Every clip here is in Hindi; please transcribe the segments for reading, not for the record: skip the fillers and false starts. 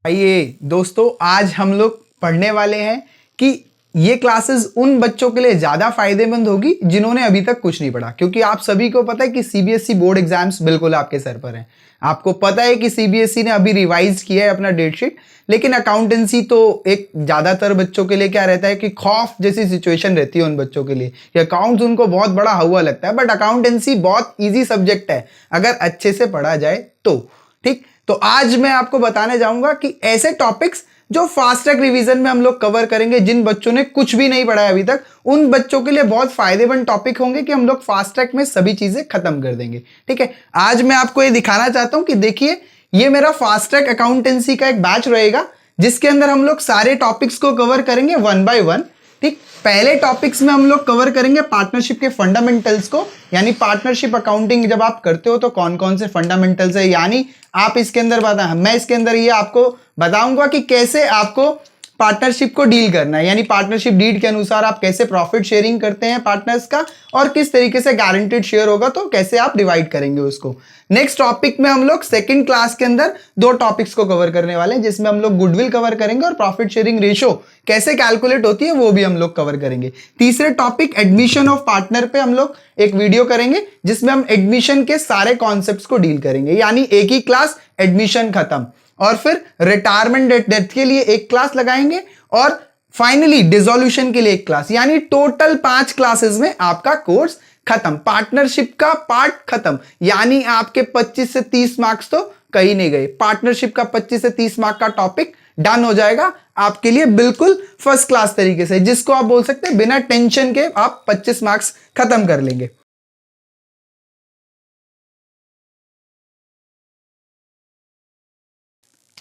आइए दोस्तों, आज हम लोग पढ़ने वाले हैं कि ये क्लासेस उन बच्चों के लिए ज़्यादा फायदेमंद होगी जिन्होंने अभी तक कुछ नहीं पढ़ा, क्योंकि आप सभी को पता है कि सीबीएसई बोर्ड एग्जाम्स बिल्कुल आपके सर पर हैं। आपको पता है कि सीबीएसई ने अभी रिवाइज किया है अपना डेट शीट, लेकिन अकाउंटेंसी तो एक ज़्यादातर बच्चों के लिए क्या रहता है कि खौफ जैसी सिचुएशन रहती है उन बच्चों के लिए कि अकाउंट्स उनको बहुत बड़ा हुआ लगता है। बट अकाउंटेंसी बहुत ईजी सब्जेक्ट है अगर अच्छे से पढ़ा जाए तो। ठीक, तो आज मैं आपको बताने जाऊंगा कि ऐसे टॉपिक्स जो फास्ट ट्रैक रिवीजन में हम लोग कवर करेंगे, जिन बच्चों ने कुछ भी नहीं पढ़ा है अभी तक, उन बच्चों के लिए बहुत फायदेमंद टॉपिक होंगे कि हम लोग फास्ट ट्रैक में सभी चीजें खत्म कर देंगे। ठीक है, आज मैं आपको ये दिखाना चाहता हूं कि देखिए, ये मेरा फास्ट ट्रैक अकाउंटेंसी का एक बैच रहेगा जिसके अंदर हम लोग सारे टॉपिक्स को कवर करेंगे वन बाय वन। ठीक, पहले टॉपिक्स में हम लोग कवर करेंगे पार्टनरशिप के फंडामेंटल्स को, यानी पार्टनरशिप अकाउंटिंग जब आप करते हो तो कौन कौन से फंडामेंटल्स है, यानी आप इसके अंदर मैं इसके अंदर ये आपको बताऊंगा कि कैसे आपको पार्टनरशिप को डील करना है, यानी पार्टनरशिप डीड के अनुसार आप कैसे प्रॉफिट शेयरिंग करते हैं पार्टनर्स का, और किस तरीके से गारंटीड शेयर होगा तो कैसे आप डिवाइड करेंगे उसको। नेक्स्ट टॉपिक में हम लोग सेकंड क्लास के अंदर दो टॉपिक्स को कवर करने वाले हैं, जिसमें हम लोग गुडविल कवर करेंगे और प्रॉफिट शेयरिंग रेशो कैसे कैलकुलेट होती है वो भी हम लोग कवर करेंगे। तीसरे टॉपिक एडमिशन ऑफ पार्टनर पे हम लोग एक वीडियो करेंगे जिसमें हम एडमिशन के सारे कॉन्सेप्ट्स को डील करेंगे, यानी एक ही क्लास एडमिशन खत्म, और फिर रिटायरमेंट डेथ के लिए एक क्लास लगाएंगे, और फाइनली डिसोल्यूशन के लिए एक क्लास, यानी टोटल 5 क्लासेस में आपका कोर्स खत्म, पार्टनरशिप का पार्ट खत्म। यानी आपके 25 से 30 मार्क्स तो कहीं नहीं गए, पार्टनरशिप का 25 से 30 मार्क का टॉपिक डन हो जाएगा आपके लिए बिल्कुल फर्स्ट क्लास तरीके से, जिसको आप बोल सकते हैं बिना टेंशन के आप 25 मार्क्स खत्म कर लेंगे।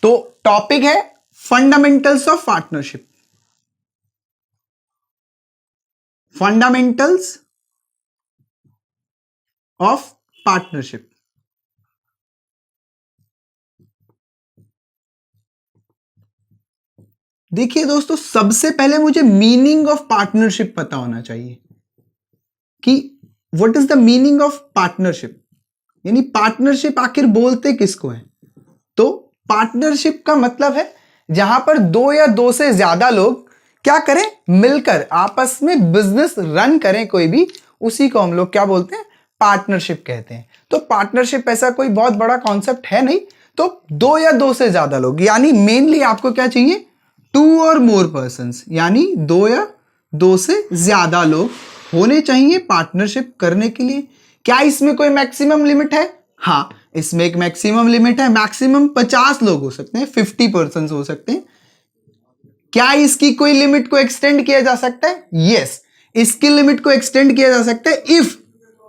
तो टॉपिक है fundamentals of partnership. Fundamentals of partnership. देखिए दोस्तों, सबसे पहले मुझे मीनिंग ऑफ पार्टनरशिप पता होना चाहिए कि what is the meaning of partnership, यानी पार्टनरशिप आखिर बोलते किसको है। तो पार्टनरशिप का मतलब है जहां पर दो या दो से ज्यादा लोग क्या करें, मिलकर आपस में बिजनेस रन करें कोई भी, उसी को हम लोग क्या बोलते हैं, पार्टनरशिप कहते हैं। तो पार्टनरशिप ऐसा कोई बहुत बड़ा कॉन्सेप्ट है नहीं, तो दो या दो से ज्यादा लोग, यानी मेनली आपको क्या चाहिए, 2 और मोर पर्संस, यानी दो या दो से ज्यादा लोग होने चाहिए पार्टनरशिप करने के लिए। क्या इसमें कोई मैक्सिमम लिमिट है? हाँ, इसमें एक मैक्सिमम लिमिट है, मैक्सिमम 50 लोग हो सकते हैं, 50 पर्सन हो सकते हैं। क्या इसकी कोई लिमिट को एक्सटेंड किया जा सकता है? यस, इसकी लिमिट को एक्सटेंड किया जा सकता है इफ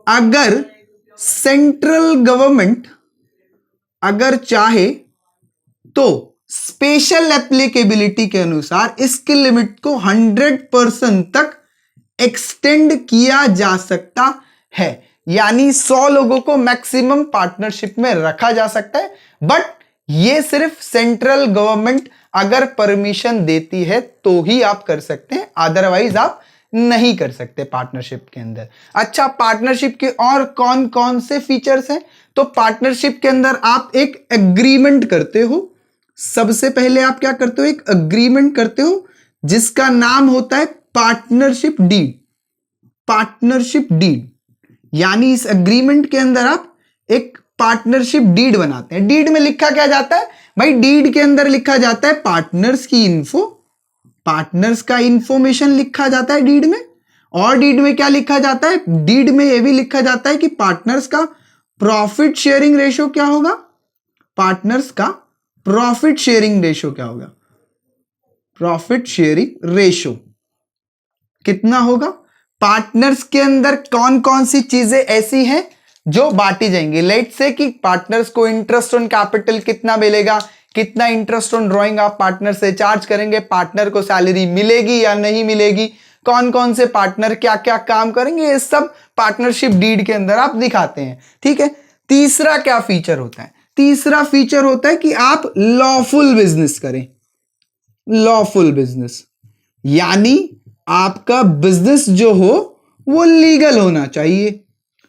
अगर सेंट्रल गवर्नमेंट अगर चाहे तो स्पेशल एप्लीकेबिलिटी के अनुसार इसकी लिमिट को 100% तक एक्सटेंड किया जा सकता है, यानी 100 लोगों को मैक्सिमम पार्टनरशिप में रखा जा सकता है। बट ये सिर्फ सेंट्रल गवर्नमेंट अगर परमिशन देती है तो ही आप कर सकते हैं, अदरवाइज आप नहीं कर सकते पार्टनरशिप के अंदर। अच्छा, पार्टनरशिप के और कौन कौन से फीचर्स हैं? तो पार्टनरशिप के अंदर आप एक एग्रीमेंट करते हो। सबसे पहले आप क्या करते हो, एक एग्रीमेंट करते हो जिसका नाम होता है पार्टनरशिप डीड। पार्टनरशिप डीड, यानी इस एग्रीमेंट के अंदर आप एक पार्टनरशिप डीड बनाते हैं। डीड में लिखा क्या जाता है भाई? डीड के अंदर लिखा जाता है पार्टनर्स की इन्फो, पार्टनर्स का इंफॉर्मेशन लिखा जाता है डीड में। और डीड में क्या लिखा जाता है? डीड में यह भी लिखा जाता है कि पार्टनर्स का प्रॉफिट शेयरिंग रेशो क्या होगा, पार्टनर्स का प्रॉफिट शेयरिंग रेशो क्या होगा, प्रॉफिट शेयरिंग रेशो कितना होगा, पार्टनर्स के अंदर कौन कौन सी चीजें ऐसी हैं जो बांटी जाएंगी। लेट्स से कि पार्टनर्स को इंटरेस्ट ऑन कैपिटल कितना मिलेगा, कितना इंटरेस्ट ऑन ड्रॉइंग आप पार्टनर से चार्ज करेंगे, पार्टनर को सैलरी मिलेगी या नहीं मिलेगी, कौन कौन से पार्टनर क्या क्या काम करेंगे, ये सब पार्टनरशिप डीड के अंदर आप दिखाते हैं। ठीक है, तीसरा क्या फीचर होता है? तीसरा फीचर होता है कि आप लॉफुल बिजनेस करें। लॉफुल बिजनेस यानी आपका बिजनेस जो हो वो लीगल होना चाहिए।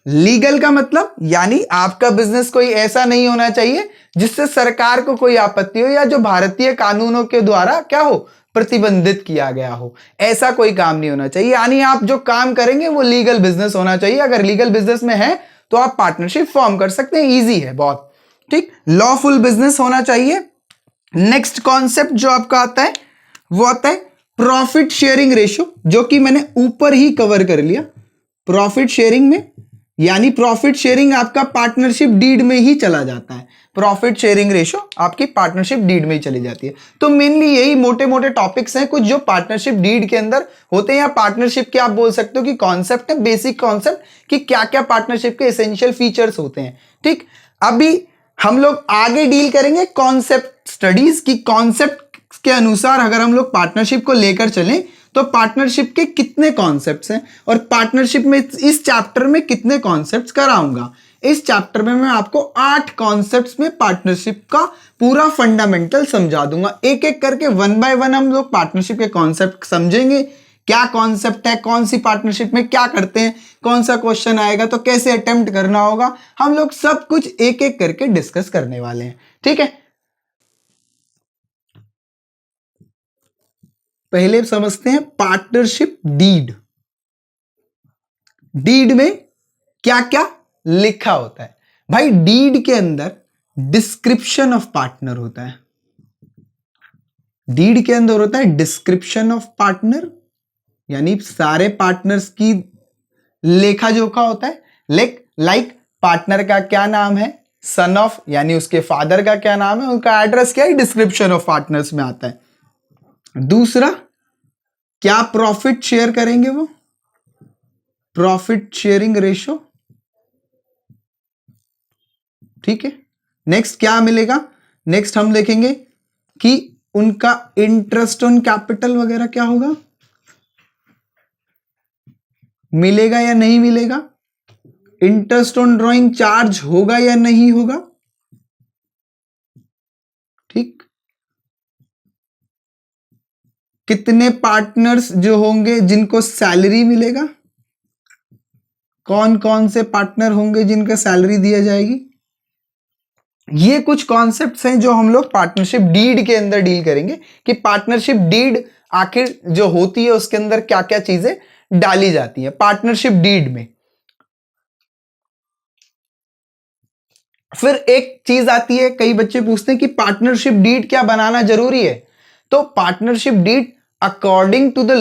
लीगल का मतलब यानी आपका बिजनेस कोई ऐसा नहीं होना चाहिए जिससे सरकार को कोई आपत्ति हो या जो भारतीय कानूनों के द्वारा क्या हो, प्रतिबंधित किया गया हो। ऐसा कोई काम नहीं होना चाहिए, यानी आप जो काम करेंगे वो लीगल बिजनेस होना चाहिए। अगर लीगल बिजनेस में है तो आप पार्टनरशिप फॉर्म कर सकते हैं, इजी है बहुत, ठीक। लॉफुल बिजनेस होना चाहिए। नेक्स्ट कॉन्सेप्ट जो आपका आता है वो आता है प्रॉफिट शेयरिंग रेशियो, जो कि मैंने ऊपर ही कवर कर लिया। प्रॉफिट शेयरिंग में यानी प्रॉफिट शेयरिंग आपका पार्टनरशिप डीड में ही चला जाता है। प्रॉफिट शेयरिंग रेशियो आपकी पार्टनरशिप डीड में ही चली जाती है। तो मेनली यही मोटे मोटे टॉपिक्स हैं कुछ जो पार्टनरशिप डीड के अंदर होते हैं, या पार्टनरशिप के आप बोल सकते हो कि कॉन्सेप्ट है, बेसिक कॉन्सेप्ट कि क्या क्या पार्टनरशिप के एसेंशियल फीचर्स होते हैं, ठीक। अभी हम लोग आगे डील करेंगे कॉन्सेप्ट स्टडीज की, कॉन्सेप्ट के अनुसार अगर हम लोग पार्टनरशिप को लेकर चलें तो पार्टनरशिप के कितने कॉन्सेप्ट्स हैं और पार्टनरशिप में इस चैप्टर में कितने कॉन्सेप्ट्स कराऊंगा। इस चैप्टर में मैं आपको 8 कॉन्सेप्ट्स में पार्टनरशिप का पूरा फंडामेंटल समझा दूंगा। एक एक करके 1 बाय 1 हम लोग पार्टनरशिप के कॉन्सेप्ट समझेंगे, क्या कॉन्सेप्ट है, कौन सी पार्टनरशिप में क्या करते हैं, कौन सा क्वेश्चन आएगा तो कैसे अटेम्प्ट करना होगा, हम लोग सब कुछ एक एक करके डिस्कस करने वाले हैं, ठीक है। पहले समझते हैं पार्टनरशिप डीड। डीड में क्या क्या लिखा होता है भाई। डीड के अंदर डिस्क्रिप्शन ऑफ पार्टनर होता है। डीड के अंदर होता है डिस्क्रिप्शन ऑफ पार्टनर, यानी सारे पार्टनर्स की लेखा जोखा होता है। लाइक पार्टनर का क्या नाम है, सन ऑफ यानी उसके फादर का क्या नाम है, उनका एड्रेस क्या है, डिस्क्रिप्शन ऑफ पार्टनर्स में आता है। दूसरा, क्या प्रॉफिट शेयर करेंगे वो, प्रॉफिट शेयरिंग रेशो, ठीक है। नेक्स्ट क्या मिलेगा, नेक्स्ट हम देखेंगे कि उनका इंटरेस्ट ऑन कैपिटल वगैरह क्या होगा, मिलेगा या नहीं मिलेगा, इंटरेस्ट ऑन ड्रॉइंग चार्ज होगा या नहीं होगा, ठीक। कितने पार्टनर्स जो होंगे जिनको सैलरी मिलेगा, कौन कौन से पार्टनर होंगे जिनका सैलरी दिया जाएगी। ये कुछ कॉन्सेप्ट्स हैं जो हम लोग पार्टनरशिप डीड के अंदर डील करेंगे कि पार्टनरशिप डीड आखिर जो होती है उसके अंदर क्या क्या चीजें डाली जाती है पार्टनरशिप डीड में। फिर एक चीज आती है, कई बच्चे पूछते हैं कि पार्टनरशिप डीड क्या बनाना जरूरी है। तो partnership deed according to the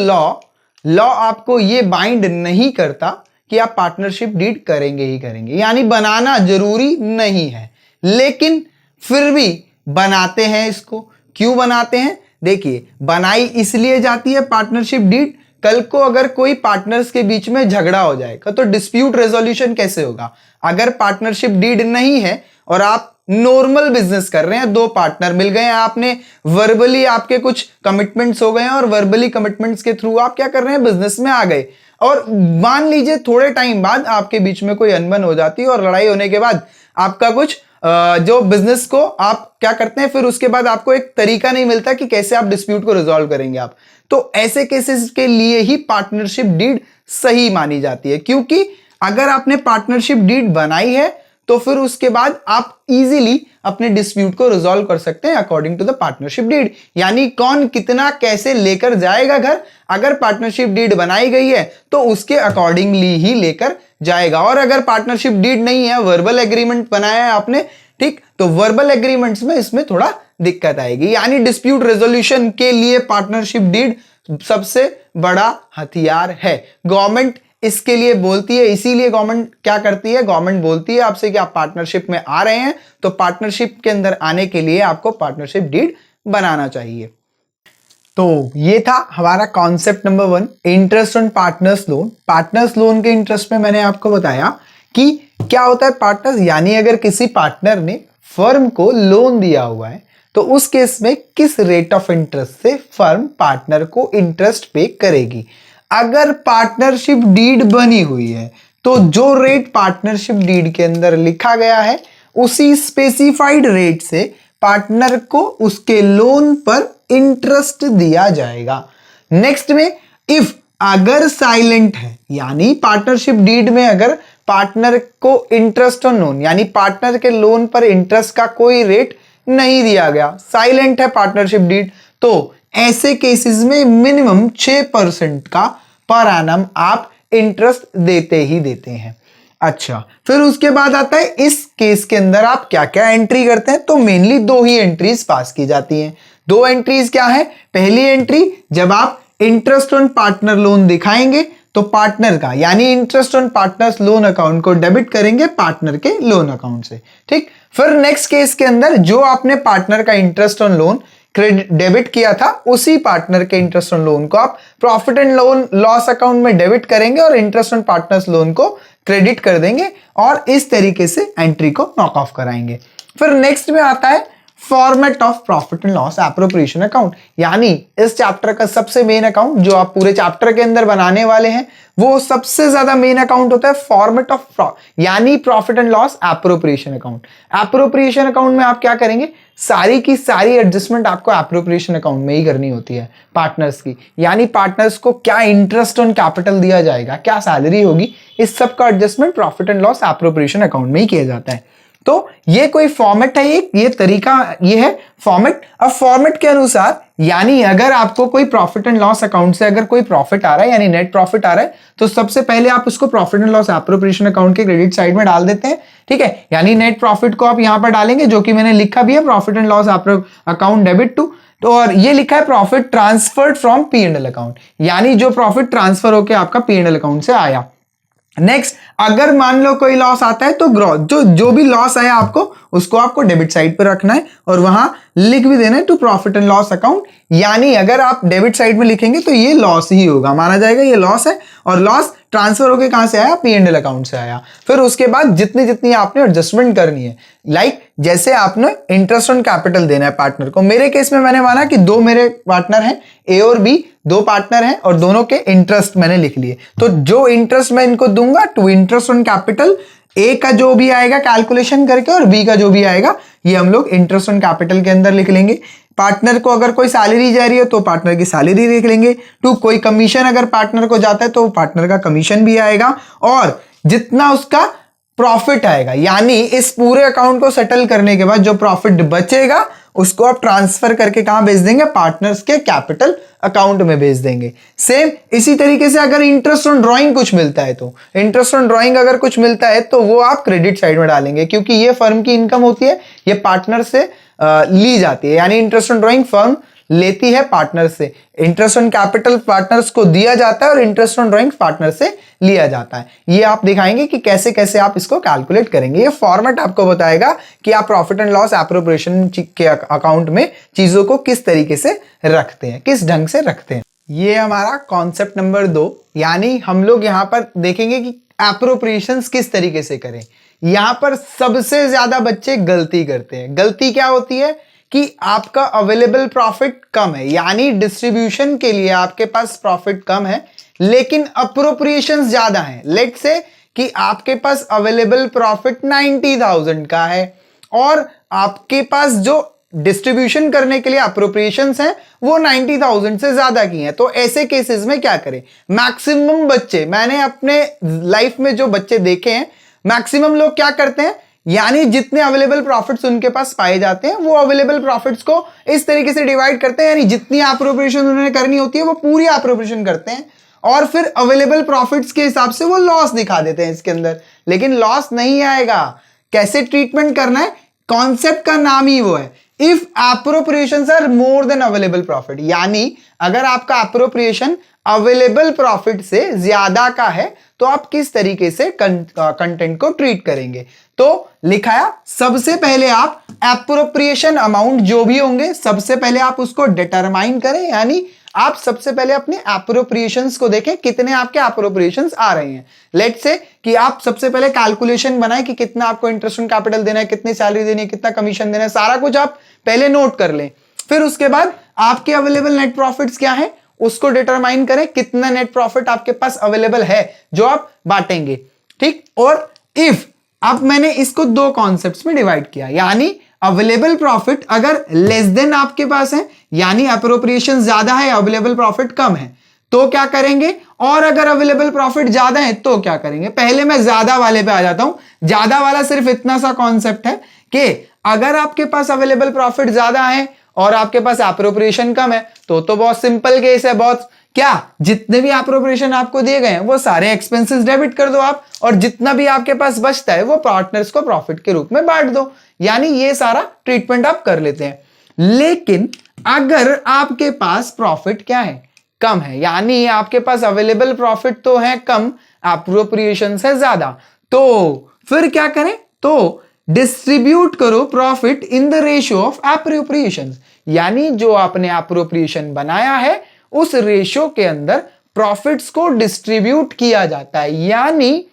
law आपको ये बाइंड नहीं करता कि आप पार्टनरशिप डीड करेंगे ही करेंगे, यानी बनाना जरूरी नहीं है, लेकिन फिर भी बनाते हैं इसको। क्यों बनाते हैं, देखिए बनाई इसलिए जाती है पार्टनरशिप डीड, कल को अगर कोई पार्टनर्स के बीच में झगड़ा हो जाएगा तो डिस्प्यूट रेजोल्यूशन कैसे होगा। अगर पार्टनरशिप डीड नहीं है और आप नॉर्मल बिजनेस कर रहे हैं, 2 पार्टनर मिल गए हैं, आपने वर्बली आपके कुछ कमिटमेंट्स हो गए हैं और वर्बली कमिटमेंट्स के थ्रू आप क्या कर रहे हैं, बिजनेस में आ गए, और मान लीजिए थोड़े टाइम बाद आपके बीच में कोई अनबन हो जाती है और लड़ाई होने के बाद आपका कुछ जो बिजनेस को आप क्या करते हैं, फिर उसके बाद आपको एक तरीका नहीं मिलता कि कैसे आप डिस्प्यूट को रिजॉल्व करेंगे आप, तो ऐसे केसेस के लिए ही पार्टनरशिप डीड सही मानी जाती है। क्योंकि अगर आपने पार्टनरशिप डीड बनाई है तो फिर उसके बाद आप इजीली अपने डिस्प्यूट को रिजॉल्व कर सकते हैं according to the partnership deed, यानी कौन कितना कैसे लेकर जाएगा घर, अगर पार्टनरशिप डीड बनाई गई है तो उसके अकॉर्डिंगली ही लेकर जाएगा। और अगर पार्टनरशिप डीड नहीं है, वर्बल एग्रीमेंट बनाया है आपने, ठीक, तो वर्बल एग्रीमेंट्स में इसमें थोड़ा दिक्कत आएगी, यानी डिस्प्यूट रेजोल्यूशन के लिए पार्टनरशिप डीड सबसे बड़ा हथियार है। गवर्नमेंट इसके लिए बोलती है, इसीलिए गवर्नमेंट क्या करती है, गवर्नमेंट बोलती है आपसे कि आप पार्टनरशिप में आ रहे हैं तो पार्टनरशिप के अंदर आने के लिए आपको पार्टनरशिप डीड बनाना चाहिए। तो ये था हमारा concept number 1, interest on partners loan. Partners loan के इंटरेस्ट में मैंने आपको बताया कि क्या होता है पार्टनर्स, यानी अगर किसी पार्टनर ने फर्म को लोन दिया हुआ है तो उस केस में किस रेट ऑफ इंटरेस्ट से फर्म पार्टनर को इंटरेस्ट पे करेगी। अगर पार्टनरशिप डीड बनी हुई है तो जो रेट पार्टनरशिप डीड के अंदर लिखा गया है उसी स्पेसिफाइड रेट से पार्टनर को उसके लोन पर इंटरेस्ट दिया जाएगा। नेक्स्ट में इफ अगर साइलेंट है, यानी पार्टनरशिप डीड में अगर पार्टनर को इंटरेस्ट ऑन लोन यानी पार्टनर के लोन पर इंटरेस्ट का कोई रेट नहीं दिया गया, साइलेंट है पार्टनरशिप डीड, तो ऐसे केसेस में मिनिमम 6% का पर एनम आप इंटरेस्ट देते ही देते हैं। अच्छा, फिर उसके बाद आता है इस केस के अंदर आप क्या क्या एंट्री करते हैं, तो मेनली 2 ही एंट्रीज पास की जाती हैं। 2 एंट्रीज क्या है, पहली एंट्री जब आप इंटरेस्ट ऑन पार्टनर लोन दिखाएंगे तो पार्टनर का यानी interest on partners loan account को डेबिट करेंगे पार्टनर के लोन अकाउंट से, ठीक। फिर नेक्स्ट केस के अंदर जो आपने पार्टनर का interest on loan credit debit किया था उसी पार्टनर के इंटरेस्ट ऑन लोन को आप profit and loan loss account में डेबिट करेंगे और इंटरेस्ट ऑन पार्टनर्स लोन को क्रेडिट कर देंगे और इस तरीके से एंट्री को नॉक ऑफ कराएंगे। फिर नेक्स्ट में आता है format of profit and loss appropriation account, यानी इस चैप्टर का सबसे मेन अकाउंट जो आप पूरे चैप्टर के अंदर बनाने वाले हैं वो सबसे ज्यादा मेन अकाउंट होता है फॉर्मेट ऑफ यानी profit and loss appropriation account. Appropriation account में आप क्या करेंगे, सारी की सारी एडजस्टमेंट आपको एप्रोप्रिएशन अकाउंट में ही करनी होती है पार्टनर्स की, यानी पार्टनर्स को क्या इंटरेस्ट ऑन कैपिटल दिया जाएगा, क्या सैलरी होगी, इस सब का adjustment profit and loss appropriation account में ही किया जाता है। तो ये कोई फॉर्मेट है, ये तरीका, ये है फॉर्मेट। अब फॉर्मेट के अनुसार यानी अगर आपको कोई प्रॉफिट एंड लॉस अकाउंट से अगर कोई प्रॉफिट आ रहा है यानी नेट प्रॉफिट आ रहा है तो सबसे पहले आप उसको profit and loss appropriation account के क्रेडिट साइड में डाल देते हैं, ठीक है। यानी नेट प्रॉफिट को आप यहां पर डालेंगे जो कि मैंने लिखा भी है profit and loss account debit to, तो और ये लिखा है profit transferred from P&L account, यानी जो प्रॉफिट ट्रांसफर होकर आपका P&L अकाउंट से आया। नेक्स्ट, अगर मान लो कोई लॉस आता है तो ग्रॉस जो भी लॉस आया आपको डेबिट साइड पर रखना है और वहां लिख भी देना है to profit and loss account, यानी अगर आप डेबिट साइड में लिखेंगे तो ये लॉस ही होगा, माना जाएगा ये लॉस है और लॉस ट्रांसफर होके कहां से आया, P&L अकाउंट से आया। फिर उसके बाद जितनी जितनी आपने एडजस्टमेंट करनी है, लाइक जैसे आपने इंटरेस्ट ऑन कैपिटल देना है पार्टनर को, मेरे केस में मैंने माना कि 2 मेरे पार्टनर हैं ए और बी, 2 पार्टनर हैं और दोनों के इंटरेस्ट मैंने लिख लिए, तो जो इंटरेस्ट मैं इनको दूंगा टू इंटरेस्ट ऑन कैपिटल, ए का जो भी आएगा कैलकुलेशन करके और बी का जो भी आएगा ये हम लोग इंटरेस्ट ऑन कैपिटल के अंदर लिख लेंगे। पार्टनर को अगर कोई सैलरी जा रही है तो पार्टनर की सैलरी लिख लेंगे, टू कोई कमीशन अगर पार्टनर को जाता है तो पार्टनर का कमीशन भी आएगा और जितना उसका प्रॉफिट आएगा, यानी इस पूरे अकाउंट को सेटल करने के बाद जो प्रॉफिट बचेगा उसको आप ट्रांसफर करके कहां भेज देंगे, पार्टनर्स के कैपिटल अकाउंट में भेज देंगे। सेम इसी तरीके से अगर इंटरेस्ट ऑन ड्राइंग कुछ मिलता है तो इंटरेस्ट ऑन ड्राइंग अगर कुछ मिलता है तो वो आप क्रेडिट साइड में डालेंगे, क्योंकि ये फर्म की इनकम होती है, ये पार्टनर से ली जाती है, यानी इंटरेस्ट ऑन ड्राइंग फर्म लेती है पार्टनर से, इंटरेस्ट ऑन कैपिटल पार्टनर्स को दिया जाता है और इंटरेस्ट ऑन ड्राइंग पार्टनर से लिया जाता है। ये आप दिखाएंगे कि कैसे कैसे आप इसको कैलकुलेट करेंगे, ये फॉर्मेट आपको बताएगा कि आप प्रॉफिट एंड लॉस एप्रोप्रिएशन के अकाउंट में चीजों को किस तरीके से रखते हैं, किस ढंग से रखते हैं। ये हमारा कॉन्सेप्ट नंबर 2, यानी हम लोग यहां पर देखेंगे कि एप्रोप्रिएशंस किस तरीके से करें। यहां पर सबसे ज्यादा बच्चे गलती करते हैं। गलती क्या होती है कि आपका अवेलेबल प्रॉफिट कम है, यानी डिस्ट्रीब्यूशन के लिए आपके पास प्रॉफिट कम है लेकिन अप्रोप्रिएशंस ज्यादा हैं। लेट्स से कि आपके पास अवेलेबल प्रॉफिट 90,000 का है और आपके पास जो डिस्ट्रीब्यूशन करने के लिए अप्रोप्रिएशंस हैं वो 90,000 से ज्यादा की हैं। तो ऐसे केसेस में क्या करें, मैक्सिमम बच्चे, मैंने अपने लाइफ में जो बच्चे देखे हैं, मैक्सिमम लोग क्या करते हैं, यानी जितने अवेलेबल प्रॉफिट्स उनके पास पाए जाते हैं वो अवेलेबल प्रॉफिट्स को इस तरीके से डिवाइड करते हैं, यानी जितनी एप्रोप्रिएशन उन्होंने करनी होती है वो पूरी एप्रोप्रिएशन करते हैं और फिर अवेलेबल प्रॉफिट्स के हिसाब से वो लॉस दिखा देते हैं इसके अंदर, लेकिन लॉस नहीं आएगा। कैसे ट्रीटमेंट करना है, कॉन्सेप्ट का नाम ही वो है, if appropriations are more than available profit, यानी अगर आपका एप्रोप्रिएशन अवेलेबल प्रॉफिट से ज्यादा का है तो आप किस तरीके से कंटेंट को ट्रीट करेंगे। तो लिखाया, सबसे पहले आप एप्रोप्रिएशन अमाउंट जो भी होंगे सबसे पहले आप उसको डिटरमाइन करें, यानी आप सबसे पहले अपने एप्रोप्रिएशंस को देखें कितने आपके एप्रोप्रिएशंस आ रहे हैं। लेट्स से कि आप सबसे पहले कैलकुलेशन बनाएं कि कितना आपको इंटरेस्ट ऑन कैपिटल देना है, कितनी सैलरी देनी है, कितना कमीशन देना है, सारा कुछ आप पहले नोट कर लें। फिर उसके बाद आपके अवेलेबल नेट प्रॉफिट्स क्या है उसको डिटरमाइन करें, कितना नेट प्रॉफिट आपके पास अवेलेबल है जो आप बांटेंगे, ठीक। और इफ, अब मैंने इसको 2 कॉन्सेप्ट्स में डिवाइड किया, यानी अवेलेबल प्रॉफिट अगर लेस देन आपके पास है, यानी अप्रोप्रिएशन ज्यादा है, अवेलेबल प्रॉफिट कम है, तो क्या करेंगे, और अगर अवेलेबल प्रॉफिट ज्यादा है तो क्या करेंगे? पहले मैं ज्यादा वाले पे आ जाता हूं। ज्यादा वाला सिर्फ इतना सा कॉन्सेप्ट है कि अगर आपके पास अवेलेबल प्रॉफिट ज्यादा है और आपके पास एप्रोप्रिएशन कम है तो बहुत सिंपल केस है। बहुत क्या, जितने भी एप्रोप्रिएशन आपको दिए गए हैं वो सारे एक्सपेंसेस डेबिट कर दो आप, और जितना भी आपके पास बचता है वो पार्टनर्स को प्रॉफिट के रूप में बांट दो। यानी ये सारा ट्रीटमेंट आप कर लेते हैं। लेकिन अगर आपके पास प्रॉफिट क्या है? कम है, यानी आपके पास अवेलेबल प्रॉफिट तो है कम, एप्रोप्रिएशन से ज्यादा, तो फिर क्या करें? तो डिस्ट्रीब्यूट करो profit in the ratio of appropriation, यानी जो आपने एप्रोप्रिएशन बनाया है उस रेशियो के अंदर प्रॉफिट्स को डिस्ट्रीब्यूट किया जाता है। यानी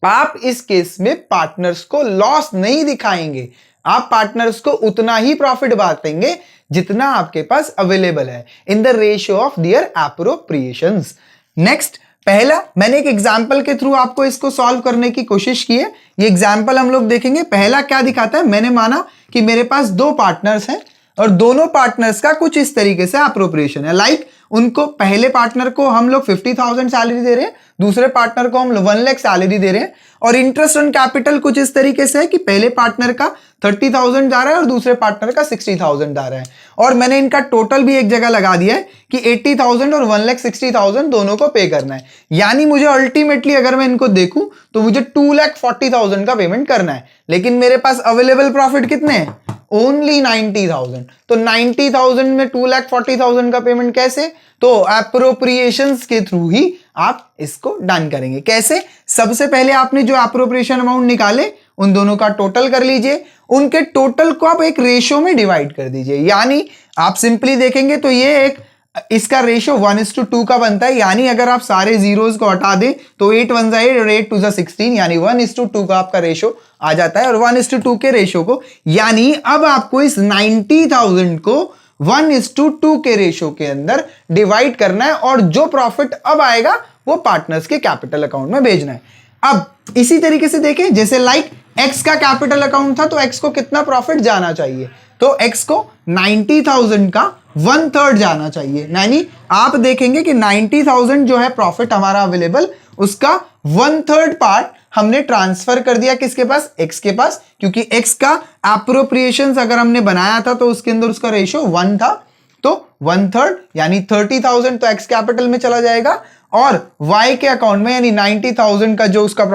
आप इस केस में पार्टनर्स को लॉस नहीं दिखाएंगे, आप पार्टनर्स को उतना ही प्रॉफिट बांटेंगे जितना आपके पास अवेलेबल है in the ratio of their appropriations. Next, पहला मैंने एक एग्जांपल के थ्रू आपको इसको सॉल्व करने की कोशिश की है। ये एग्जांपल हम लोग देखेंगे। पहला क्या दिखाता है? मैंने माना कि मेरे पास दो पार्टनर्स हैं और दोनों पार्टनर्स का कुछ इस तरीके से एप्रोप्रिएशन है। लाइक उनको, पहले पार्टनर को हम लोग 50,000 सैलरी दे रहे हैं, दूसरे पार्टनर को हम 1 लाख सैलरी दे रहे हैं, और इंटरेस्ट ऑन कैपिटल कुछ इस तरीके से है कि पहले पार्टनर का 30,000 जा रहा है और दूसरे पार्टनर का 60,000 जा रहा है, और मैंने इनका टोटल भी एक जगह लगा दिया है कि 80,000 और 1,60,000 दोनों को पे करना है। यानी मुझे अल्टीमेटली अगर मैं इनको देखूं तो मुझे 2,40,000 का पेमेंट करना है। लेकिन मेरे पास अवेलेबल प्रॉफिट कितने हैं? ओनली 90,000। तो 90,000 में 2,40,000 का पेमेंट कैसे? तो एप्रोप्रिएशंस के थ्रू ही आप इसको डन करेंगे। कैसे? सबसे पहले आपने जो एप्रोप्रिएशन अमाउंट निकाले उन दोनों का टोटल कर लीजिए, उनके टोटल को आप एक रेशियो में डिवाइड कर दीजिए। यानी आप सिंपली देखेंगे तो ये एक, इसका रेशियो 1:2 का बनता है। यानी अगर आप सारे जीरोस को हटा दें तो 8 1 8 और 8 2 16, यानी 1:2 का आपका रेशियो आ जाता है। और 1:2 के रेशियो को, यानी अब आपको इस 90,000 को 1:2 के रेशियो के अंदर डिवाइड करना है, और जो प्रॉफिट अब आएगा वो पार्टनर्स के कैपिटल अकाउंट में भेजना है। अब इसी तरीके से देखें, जैसे लाइक एक्स का कैपिटल अकाउंट था तो एक्स को कितना प्रॉफिट जाना चाहिए? तो एक्स को 90,000 का 1/3 जाना चाहिए। यानी आप देखेंगे कि 90,000 जो है प्रॉफिट हमारा अवेलेबल, उसका 1/3 पार्ट हमने ट्रांसफर कर दिया किसके पास? एक्स के पास, क्योंकि एक्स का एप्रोप्रिएशंस अगर हमने बनाया था तो उसके अंदर उसका रेशियो 1 था, तो 1/3 यानी 30,000 तो एक्स कैपिटल में चला जाएगा, और वाई के अकाउंट में यानी 90,000 का जो उसका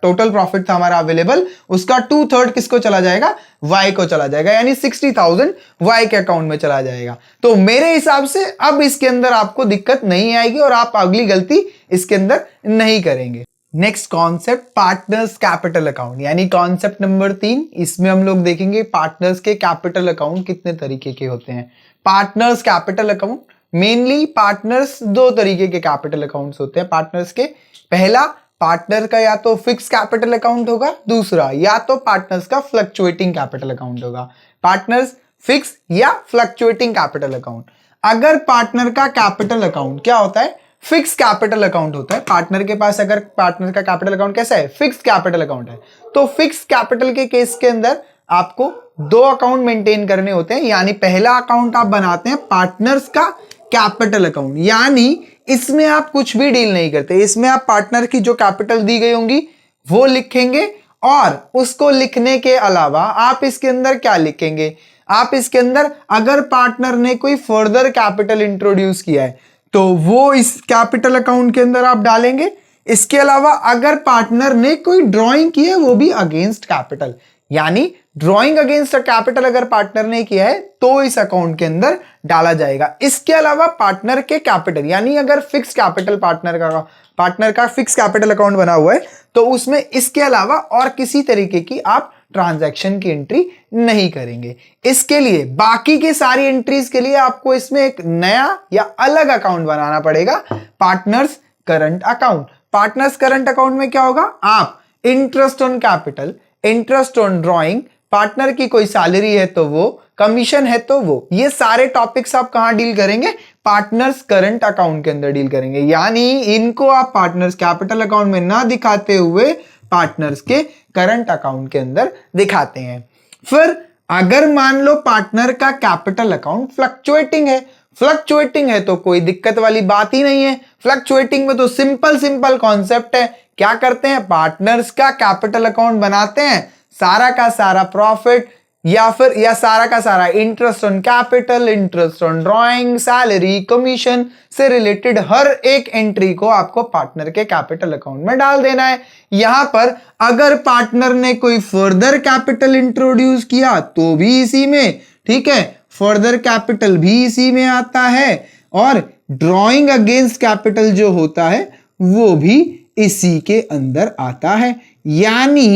टोटल प्रॉफिट था हमारा अवेलेबल, उसका 2/3 किसको चला जाएगा? वाई को चला जाएगा, यानी 60,000 वाई के अकाउंट में चला जाएगा। तो मेरे हिसाब से अब इसके अंदर आपको दिक्कत नहीं आएगी और आप अगली गलती इसके अंदर नहीं करेंगे। Next concept, partners capital account, यानी कॉन्सेप्ट नंबर 3। इसमें हम लोग देखेंगे पार्टनर्स के कैपिटल अकाउंट कितने तरीके के होते हैं। Partners capital account, mainly partners दो तरीके के कैपिटल अकाउंट्स होते हैं पार्टनर्स के। पहला, पार्टनर का या तो फिक्स कैपिटल अकाउंट होगा, दूसरा या तो पार्टनर्स का फ्लक्चुएटिंग कैपिटल अकाउंट होगा। पार्टनर्स फिक्स या फ्लक्चुएटिंग कैपिटल अकाउंट। अगर पार्टनर का कैपिटल अकाउंट क्या होता है? फिक्स कैपिटल अकाउंट होता है। पार्टनर के पास अगर पार्टनर का कैपिटल अकाउंट कैसा है? फिक्स कैपिटल अकाउंट है। तो फिक्स कैपिटल के केस के अंदर आपको दो अकाउंट मेंटेन करने होते हैं। यानी पहला अकाउंट आप बनाते हैं पार्टनर्स का कैपिटल अकाउंट, यानी इसमें आप कुछ भी डील नहीं करते। इसमें आप पार्टनर की जो कैपिटल दी गई होंगी वो लिखेंगे, और उसको लिखने के अलावा आप इसके अंदर क्या लिखेंगे? आप इसके अंदर अगर पार्टनर ने कोई फर्दर कैपिटल इंट्रोड्यूस किया है तो वो इस कैपिटल अकाउंट के अंदर आप डालेंगे। इसके अलावा अगर पार्टनर ने कोई ड्रॉइंग की है वो भी अगेंस्ट कैपिटल, यानी ड्रॉइंग अगेंस्ट कैपिटल अगर पार्टनर ने किया है तो इस अकाउंट के अंदर डाला जाएगा। इसके अलावा पार्टनर के कैपिटल, यानी अगर फिक्स कैपिटल पार्टनर का फिक्स कैपिटल अकाउंट बना हुआ है तो उसमें इसके अलावा और किसी तरीके की आप ट्रांजैक्शन की एंट्री नहीं करेंगे। इसके लिए बाकी की सारी एंट्रीज के लिए आपको इसमें एक नया या अलग अकाउंट बनाना पड़ेगा, partners current account. Partners current account में क्या होगा? आप interest on capital, interest on drawing, partner की कोई सैलरी है तो वो, कमीशन है तो वो, ये सारे टॉपिक्स आप कहां डील करेंगे? पार्टनर्स करंट अकाउंट के अंदर डील करेंगे। यानी इनको आप पार्टनर्स कैपिटल अकाउंट में ना दिखाते हुए पार्टनर्स के करंट अकाउंट के अंदर दिखाते हैं। फिर अगर मान लो पार्टनर का कैपिटल अकाउंट फ्लक्चुएटिंग है, फ्लक्चुएटिंग है तो कोई दिक्कत वाली बात ही नहीं है। फ्लक्चुएटिंग में तो सिंपल सिंपल कॉन्सेप्ट है, क्या करते हैं, पार्टनर्स का कैपिटल अकाउंट बनाते हैं, सारा का सारा प्रॉफिट या सारा का सारा interest on capital, interest on drawing, salary, commission से रिलेटेड हर एक एंट्री को आपको पार्टनर के कैपिटल अकाउंट में डाल देना है। यहां पर अगर पार्टनर ने कोई फर्दर कैपिटल इंट्रोड्यूस किया तो भी इसी में, ठीक है, फर्दर कैपिटल भी इसी में आता है, और ड्रॉइंग अगेंस्ट कैपिटल जो होता है वो भी इसी के अंदर आता है। यानी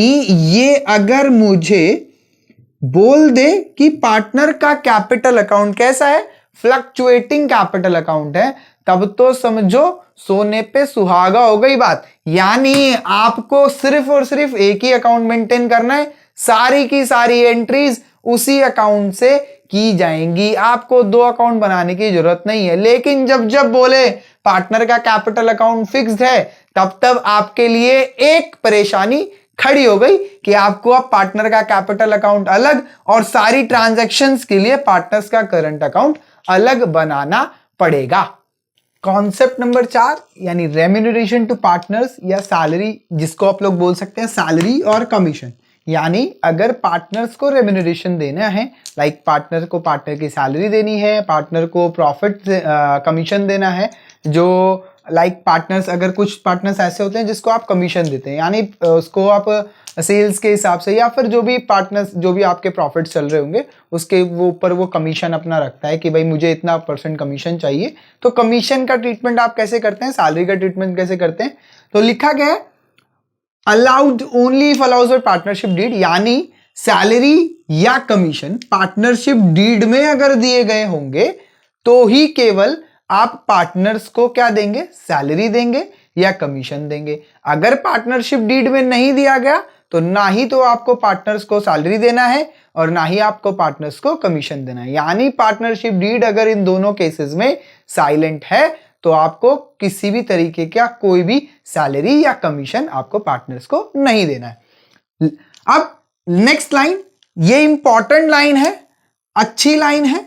ये अगर मुझे बोल दे कि पार्टनर का कैपिटल अकाउंट कैसा है, फ्लक्चुएटिंग कैपिटल अकाउंट है, तब तो समझो सोने पे सुहागा हो गई बात। यानी आपको सिर्फ और सिर्फ एक ही अकाउंट मेंटेन करना है, सारी की सारी एंट्रीज उसी अकाउंट से की जाएंगी, आपको दो अकाउंट बनाने की जरूरत नहीं है। लेकिन जब जब बोले पार्टनर का कैपिटल अकाउंट फिक्स्ड है, तब तब आपके लिए एक परेशानी खड़ी हो गई कि आपको अब पार्टनर का कैपिटल अकाउंट अलग और सारी ट्रांजैक्शंस के लिए पार्टनर्स का करंट अकाउंट अलग बनाना पड़ेगा। कॉन्सेप्ट नंबर 4 यानी रेम्यूनरेशन टू पार्टनर्स या सैलरी, जिसको आप लोग बोल सकते हैं सैलरी और कमीशन। यानी अगर पार्टनर्स को रेम्यूनरेशन देना है, लाइक पार्टनर को पार्टनर की सैलरी देनी है, पार्टनर को प्रॉफिट कमीशन देना है, जो लाइक पार्टनर्स, अगर कुछ पार्टनर्स ऐसे होते हैं जिसको आप कमीशन देते हैं, यानी उसको आप सेल्स के हिसाब से या फिर जो भी पार्टनर्स, जो भी आपके प्रॉफिट चल रहे होंगे उसके वो ऊपर वो कमीशन अपना रखता है कि भाई मुझे इतना % कमीशन चाहिए। तो कमीशन का ट्रीटमेंट आप कैसे करते हैं, सैलरी का ट्रीटमेंट कैसे करते हैं, तो लिखा गया है allowed only if allows by partnership deed, यानी सैलरी या कमीशन पार्टनरशिप डीड में अगर दिए गए होंगे तो ही केवल आप पार्टनर्स को क्या देंगे, सैलरी देंगे या कमीशन देंगे। अगर पार्टनरशिप डीड में नहीं दिया गया तो ना ही तो आपको पार्टनर्स को सैलरी देना है और ना ही आपको पार्टनर्स को कमीशन देना है। यानी पार्टनरशिप डीड अगर इन दोनों केसेस में साइलेंट है तो आपको किसी भी तरीके का कोई भी सैलरी या कमीशन आपको पार्टनर्स को नहीं देना है। अब नेक्स्ट लाइन, ये इंपॉर्टेंट लाइन है, अच्छी लाइन है,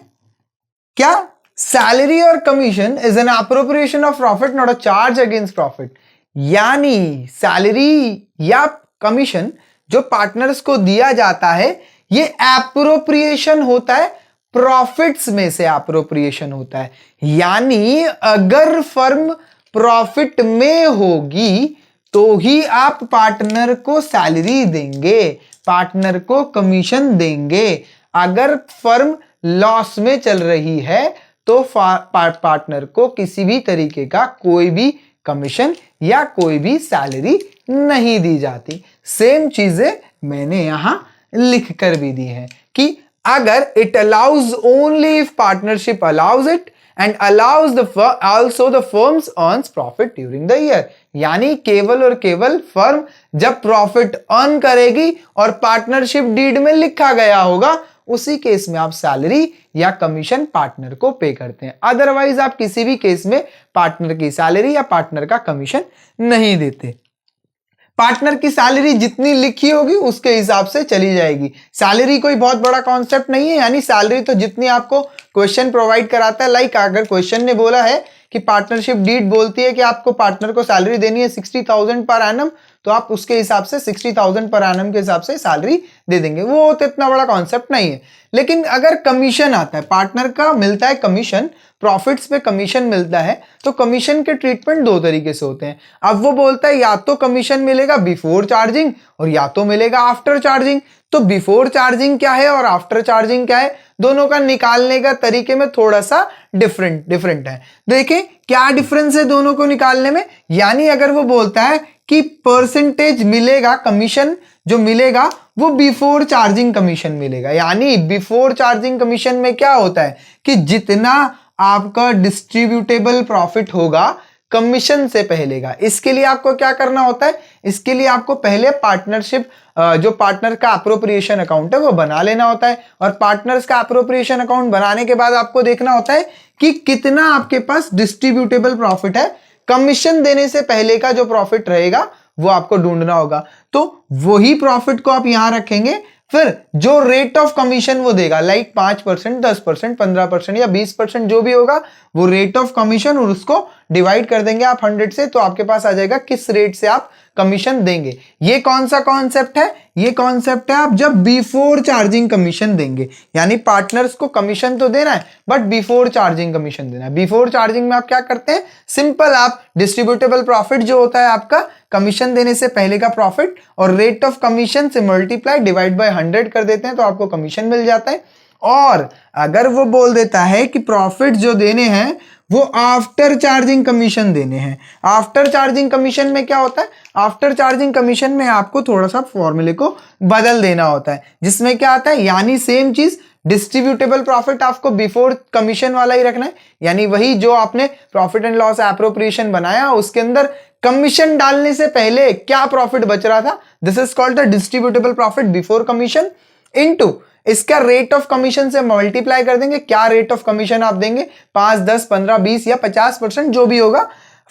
क्या, सैलरी और commission is an appropriation of profit not a charge against profit. यानी सैलरी या कमीशन जो पार्टनर्स को दिया जाता है ये एप्रोप्रिएशन होता है, प्रॉफिट्स में से एप्रोप्रिएशन होता है। यानी अगर फर्म प्रॉफिट में होगी तो ही आप पार्टनर को सैलरी देंगे, पार्टनर को कमीशन देंगे। अगर फर्म लॉस में चल रही है तो पार्टनर को किसी भी तरीके का कोई भी कमीशन या कोई भी सैलरी नहीं दी जाती। सेम चीजें मैंने यहां लिख कर भी दी है कि अगर it allows only if partnership allows it and allows the also the firms earns profit during the year. यानी केवल और केवल फर्म जब प्रॉफिट अर्न करेगी और पार्टनरशिप डीड में लिखा गया होगा उसी केस में आप सैलरी या कमीशन पार्टनर को पे करते हैं। अदरवाइज आप किसी भी केस में पार्टनर की सैलरी या पार्टनर का कमीशन नहीं देते। पार्टनर की सैलरी जितनी लिखी होगी उसके हिसाब से चली जाएगी। सैलरी कोई बहुत बड़ा कॉन्सेप्ट नहीं है, यानी सैलरी तो जितनी आपको क्वेश्चन प्रोवाइड कराता है, लाइक अगर क्वेश्चन ने बोला है कि पार्टनरशिप डीड बोलती है कि आपको पार्टनर को सैलरी देनी है 60,000 पर एनम, तो आप उसके हिसाब से 60,000 पर एनम के हिसाब से सैलरी दे देंगे। वो तो इतना बड़ा कॉन्सेप्ट नहीं है। लेकिन अगर कमीशन आता है, पार्टनर का मिलता है कमीशन, प्रॉफिट्स पे कमीशन मिलता है, तो कमीशन के ट्रीटमेंट दो तरीके से होते हैं। अब वो बोलता है या तो कमीशन मिलेगा बिफोर चार्जिंग और या तो मिलेगा आफ्टर चार्जिंग। तो बिफोर चार्जिंग क्या है और आफ्टर चार्जिंग क्या है, दोनों का निकालने का तरीके में थोड़ा सा डिफरेंट है। देखें क्या डिफरेंस है दोनों को निकालने में। यानी अगर वो बोलता है कि परसेंटेज मिलेगा, कमीशन जो मिलेगा वो बिफोर चार्जिंग कमीशन मिलेगा। यानी बिफोर चार्जिंग कमीशन में क्या होता है कि जितना आपका डिस्ट्रीब्यूटेबल प्रॉफिट होगा कमीशन से पहले का, इसके लिए आपको क्या करना होता है, इसके लिए आपको पहले पार्टनरशिप जो पार्टनर का अप्रोप्रिएशन अकाउंट है वो बना लेना होता है। और पार्टनर्स का अप्रोप्रिएशन अकाउंट बनाने के बाद आपको देखना होता है कि कितना आपके पास डिस्ट्रीब्यूटेबल प्रॉफिट है। कमीशन देने से पहले का जो प्रॉफिट रहेगा वो आपको ढूंढना होगा, तो वही प्रॉफिट को आप यहां रखेंगे। फिर जो रेट ऑफ कमीशन वो देगा, लाइक 5%, 10%, 15% या 20% जो भी होगा, वो रेट ऑफ कमीशन और उसको डिवाइड कर देंगे आप 100 से, तो आपके पास आ जाएगा किस रेट से आप कमीशन देंगे। ये कौन सा कॉन्सेप्ट है? ये कॉन्सेप्ट है आप जब बिफोर चार्जिंग कमीशन देंगे, यानी पार्टनर्स को कमीशन तो देना है बट बिफोर चार्जिंग कमीशन देना है। बिफोर चार्जिंग में आप क्या करते हैं? सिंपल, आप डिस्ट्रीब्यूटेबल प्रॉफिट जो होता है आपका कमीशन देने से पहले का प्रॉफिट और रेट ऑफ कमीशन से मल्टीप्लाई डिवाइड बाय 100 कर देते हैं, तो आपको कमीशन मिल जाता है। और अगर वो बोल देता है कि प्रॉफिट जो देने हैं वो आफ्टर चार्जिंग कमीशन देने हैं, आफ्टर चार्जिंग कमीशन में क्या होता है? आफ्टर चार्जिंग कमीशन में आपको थोड़ा सा फॉर्मूले को बदल देना होता है, जिसमें क्या आता है, यानी सेम चीज डिस्ट्रीब्यूटेबल प्रॉफिट आपको बिफोर कमीशन वाला ही रखना है, यानी वही जो आपने प्रॉफिट एंड लॉस एप्रोप्रिएशन बनाया उसके अंदर कमीशन डालने से पहले क्या प्रॉफिट बच रहा था, this is called the distributable profit before commission, into इसका रेट ऑफ कमीशन से मल्टीप्लाई कर देंगे। क्या रेट ऑफ कमीशन आप देंगे? 5, 10, 15, 20 या 50% जो भी होगा।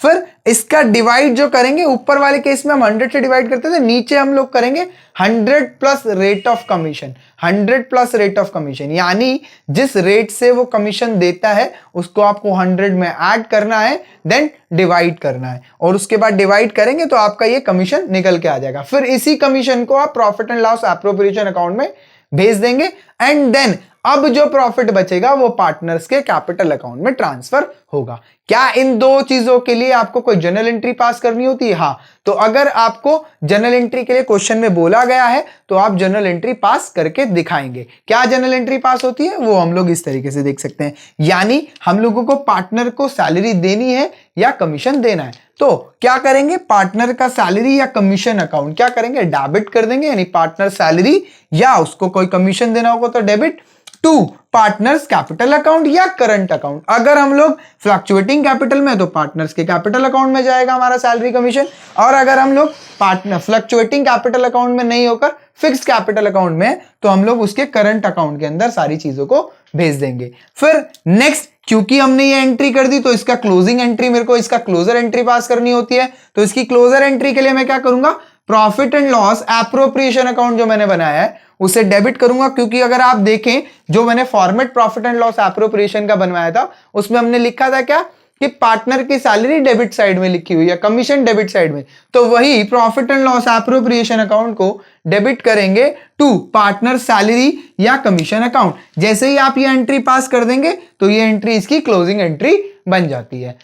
फिर इसका डिवाइड जो करेंगे, ऊपर वाले केस में हम 100 से डिवाइड करते थे, नीचे हम लोग करेंगे 100 plus rate of commission, 100 plus rate of commission, यानी जिस रेट से वो कमीशन देता है उसको आपको 100 में ऐड करना है, देन डिवाइड करना है, और उसके बाद डिवाइड करेंगे तो आपका ये कमीशन निकल के आ जाएगा। फिर इसी कमीशन को आप profit and loss appropriation account में भेज देंगे, एंड देन अब जो प्रॉफिट बचेगा वो पार्टनर्स के कैपिटल अकाउंट में ट्रांसफर होगा। क्या इन दो चीजों के लिए आपको कोई जर्नल एंट्री पास करनी होती है? हाँ, तो अगर आपको जर्नल एंट्री के लिए क्वेश्चन में बोला गया है तो आप जर्नल एंट्री पास करके दिखाएंगे। क्या जर्नल एंट्री पास होती है वो हम लोग इस तरीके से देख सकते हैं, यानी हम लोगों को पार्टनर को सैलरी देनी है या कमीशन देना है, तो क्या करेंगे? पार्टनर का सैलरी या कमीशन अकाउंट क्या करेंगे? डेबिट कर देंगे, यानी पार्टनर सैलरी या उसको कोई कमीशन देना होगा तो debit to partners capital account या करंट अकाउंट। अगर हम लोग फ्लक्चुएटिंग कैपिटल में तो पार्टनर्स के कैपिटल अकाउंट में जाएगा हमारा सैलरी कमीशन, और अगर हम लोग पार्टनर फ्लक्चुएटिंग कैपिटल अकाउंट में नहीं होकर फिक्स कैपिटल अकाउंट में तो हम लोग उसके करंट अकाउंट के अंदर सारी चीजों को भेज देंगे। फिर नेक्स्ट, क्योंकि हमने ये एंट्री कर दी तो इसका क्लोजिंग एंट्री, मेरे को इसका क्लोजर एंट्री पास करनी होती है, तो इसकी क्लोजर एंट्री के लिए मैं क्या करूंगा? Profit and loss appropriation account जो मैंने बनाया है उसे डेबिट करूंगा, क्योंकि अगर आप देखें जो मैंने format profit and loss appropriation का बनवाया था उसमें हमने लिखा था क्या कि पार्टनर की सैलरी डेबिट साइड में लिखी हुई है, कमीशन डेबिट साइड में, तो वही profit and loss appropriation account को डेबिट करेंगे टू पार्टनर सैलरी या कमीशन अकाउंट। जैसे ही आप ये एंट्री पास कर देंगे तो ये एंट्री इसकी क्लोजिंग एंट्री बन जाती है।